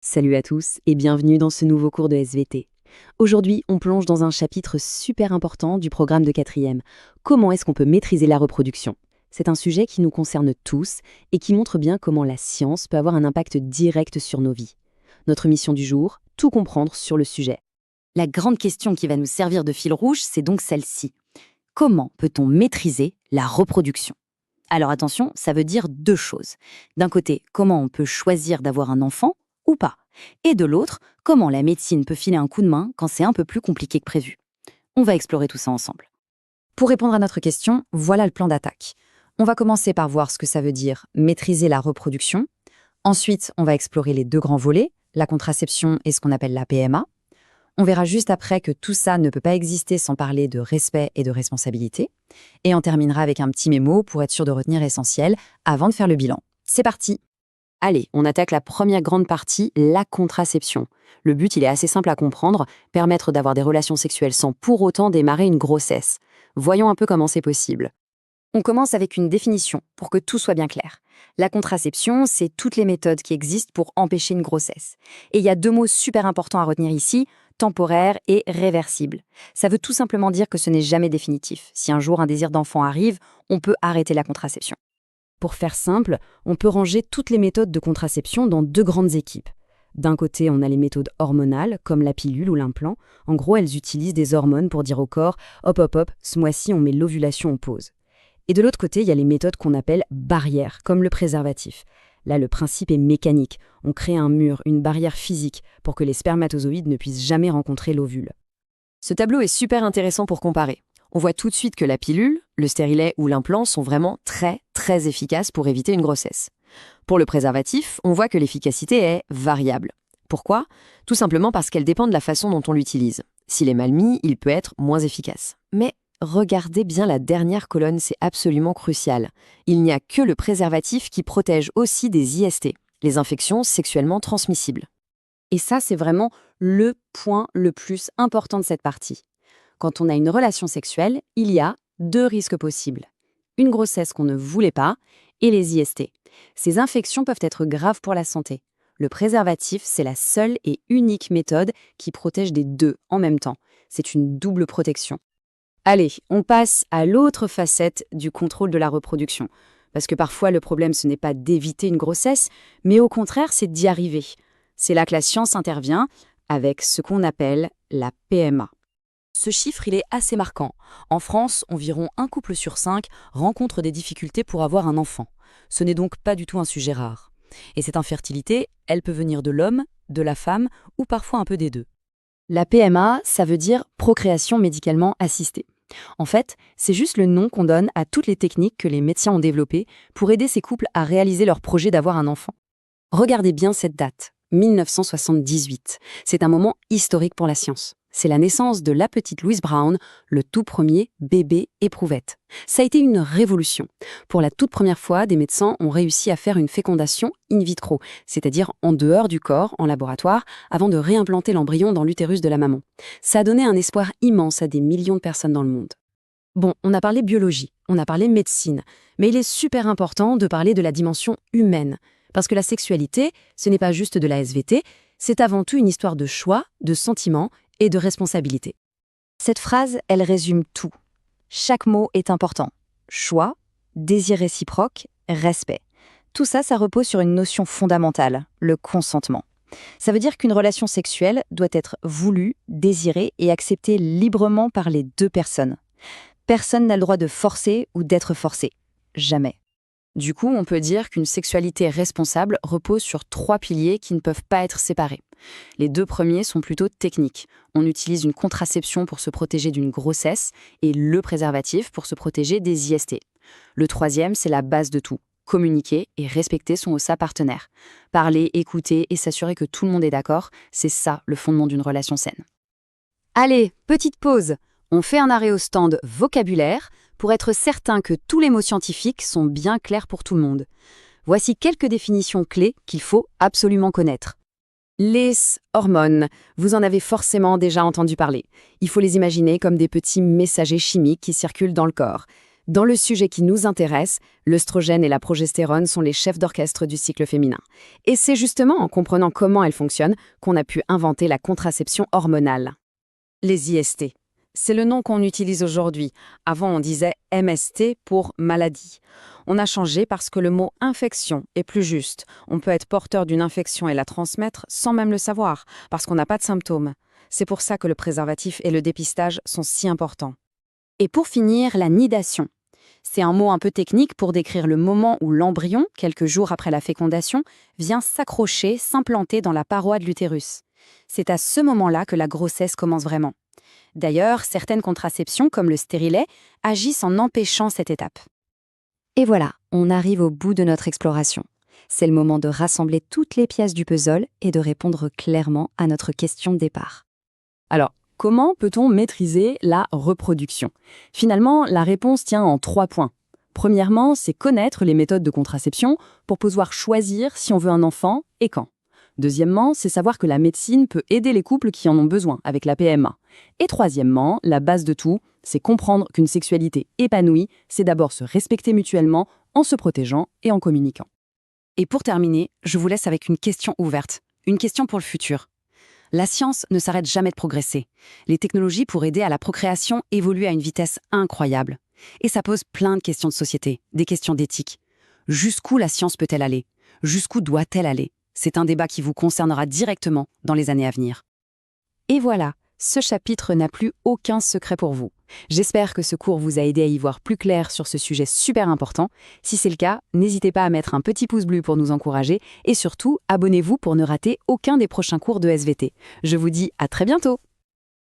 Salut à tous et bienvenue dans ce nouveau cours de SVT. Aujourd'hui, on plonge dans un chapitre super important du programme de quatrième. Comment est-ce qu'on peut maîtriser la reproduction? C'est un sujet qui nous concerne tous et qui montre bien comment la science peut avoir un impact direct sur nos vies. Notre mission du jour, tout comprendre sur le sujet. La grande question qui va nous servir de fil rouge, c'est donc celle-ci. Comment peut-on maîtriser la reproduction? Alors attention, ça veut dire deux choses. D'un côté, comment on peut choisir d'avoir un enfant ou pas. Et de l'autre, comment la médecine peut filer un coup de main quand c'est un peu plus compliqué que prévu. On va explorer tout ça ensemble. Pour répondre à notre question, voilà le plan d'attaque. On va commencer par voir ce que ça veut dire maîtriser la reproduction. Ensuite, on va explorer les deux grands volets, la contraception et ce qu'on appelle la PMA. On verra juste après que tout ça ne peut pas exister sans parler de respect et de responsabilité. Et on terminera avec un petit mémo pour être sûr de retenir l'essentiel avant de faire le bilan. C'est parti! Allez, on attaque la première grande partie, la contraception. Le but, il est assez simple à comprendre, permettre d'avoir des relations sexuelles sans pour autant démarrer une grossesse. Voyons un peu comment c'est possible. On commence avec une définition pour que tout soit bien clair. La contraception, c'est toutes les méthodes qui existent pour empêcher une grossesse. Et il y a deux mots super importants à retenir ici, temporaire et réversible. Ça veut tout simplement dire que ce n'est jamais définitif. Si un jour un désir d'enfant arrive, on peut arrêter la contraception. Pour faire simple, on peut ranger toutes les méthodes de contraception dans deux grandes équipes. D'un côté, on a les méthodes hormonales, comme la pilule ou l'implant. En gros, elles utilisent des hormones pour dire au corps « hop, hop, hop, ce mois-ci, on met l'ovulation en pause ». Et de l'autre côté, il y a les méthodes qu'on appelle barrières, comme le préservatif. Là, le principe est mécanique. On crée un mur, une barrière physique, pour que les spermatozoïdes ne puissent jamais rencontrer l'ovule. Ce tableau est super intéressant pour comparer. On voit tout de suite que la pilule, le stérilet ou l'implant sont vraiment très efficaces pour éviter une grossesse. Pour le préservatif, on voit que l'efficacité est variable. Pourquoi? Tout simplement parce qu'elle dépend de la façon dont on l'utilise. S'il est mal mis, il peut être moins efficace. Mais regardez bien la dernière colonne, c'est absolument crucial. Il n'y a que le préservatif qui protège aussi des IST, les infections sexuellement transmissibles. Et ça, c'est vraiment le point le plus important de cette partie. Quand on a une relation sexuelle, il y a deux risques possibles. Une grossesse qu'on ne voulait pas et les IST. Ces infections peuvent être graves pour la santé. Le préservatif, c'est la seule et unique méthode qui protège des deux en même temps. C'est une double protection. Allez, on passe à l'autre facette du contrôle de la reproduction. Parce que parfois, le problème, ce n'est pas d'éviter une grossesse, mais au contraire, c'est d'y arriver. C'est là que la science intervient avec ce qu'on appelle la PMA. Ce chiffre, il est assez marquant. En France, environ un couple sur 5 rencontre des difficultés pour avoir un enfant. Ce n'est donc pas du tout un sujet rare. Et cette infertilité, elle peut venir de l'homme, de la femme ou parfois un peu des deux. La PMA, ça veut dire procréation médicalement assistée. En fait, c'est juste le nom qu'on donne à toutes les techniques que les médecins ont développées pour aider ces couples à réaliser leur projet d'avoir un enfant. Regardez bien cette date, 1978. C'est un moment historique pour la science. C'est la naissance de la petite Louise Brown, le tout premier bébé éprouvette. Ça a été une révolution. Pour la toute première fois, des médecins ont réussi à faire une fécondation in vitro, c'est-à-dire en dehors du corps, en laboratoire, avant de réimplanter l'embryon dans l'utérus de la maman. Ça a donné un espoir immense à des millions de personnes dans le monde. Bon, on a parlé biologie, on a parlé médecine, mais il est super important de parler de la dimension humaine. Parce que la sexualité, ce n'est pas juste de la SVT, c'est avant tout une histoire de choix, de sentiments et de responsabilité. Cette phrase, elle résume tout. Chaque mot est important. Choix, désir réciproque, respect. Tout ça, ça repose sur une notion fondamentale, le consentement. Ça veut dire qu'une relation sexuelle doit être voulue, désirée et acceptée librement par les deux personnes. Personne n'a le droit de forcer ou d'être forcé. Jamais. Du coup, on peut dire qu'une sexualité responsable repose sur 3 piliers qui ne peuvent pas être séparés. Les 2 premiers sont plutôt techniques. On utilise une contraception pour se protéger d'une grossesse et le préservatif pour se protéger des IST. Le 3e, c'est la base de tout. Communiquer et respecter son ou sa partenaire. Parler, écouter et s'assurer que tout le monde est d'accord, c'est ça le fondement d'une relation saine. Allez, petite pause. On fait un arrêt au stand vocabulaire pour être certain que tous les mots scientifiques sont bien clairs pour tout le monde. Voici quelques définitions clés qu'il faut absolument connaître. Les hormones, vous en avez forcément déjà entendu parler. Il faut les imaginer comme des petits messagers chimiques qui circulent dans le corps. Dans le sujet qui nous intéresse, l'œstrogène et la progestérone sont les chefs d'orchestre du cycle féminin. Et c'est justement en comprenant comment elles fonctionnent qu'on a pu inventer la contraception hormonale. Les IST. C'est le nom qu'on utilise aujourd'hui. Avant, on disait MST pour maladie. On a changé parce que le mot infection est plus juste. On peut être porteur d'une infection et la transmettre sans même le savoir, parce qu'on n'a pas de symptômes. C'est pour ça que le préservatif et le dépistage sont si importants. Et pour finir, la nidation. C'est un mot un peu technique pour décrire le moment où l'embryon, quelques jours après la fécondation, vient s'accrocher, s'implanter dans la paroi de l'utérus. C'est à ce moment-là que la grossesse commence vraiment. D'ailleurs, certaines contraceptions, comme le stérilet, agissent en empêchant cette étape. Et voilà, on arrive au bout de notre exploration. C'est le moment de rassembler toutes les pièces du puzzle et de répondre clairement à notre question de départ. Alors, comment peut-on maîtriser la reproduction? Finalement, la réponse tient en 3 points. Premièrement, c'est connaître les méthodes de contraception pour pouvoir choisir si on veut un enfant et quand. Deuxièmement, c'est savoir que la médecine peut aider les couples qui en ont besoin avec la PMA. Et troisièmement, la base de tout, c'est comprendre qu'une sexualité épanouie, c'est d'abord se respecter mutuellement en se protégeant et en communiquant. Et pour terminer, je vous laisse avec une question ouverte, une question pour le futur. La science ne s'arrête jamais de progresser. Les technologies pour aider à la procréation évoluent à une vitesse incroyable. Et ça pose plein de questions de société, des questions d'éthique. Jusqu'où la science peut-elle aller? Jusqu'où doit-elle aller? C'est un débat qui vous concernera directement dans les années à venir. Et voilà, ce chapitre n'a plus aucun secret pour vous. J'espère que ce cours vous a aidé à y voir plus clair sur ce sujet super important. Si c'est le cas, n'hésitez pas à mettre un petit pouce bleu pour nous encourager et surtout, abonnez-vous pour ne rater aucun des prochains cours de SVT. Je vous dis à très bientôt!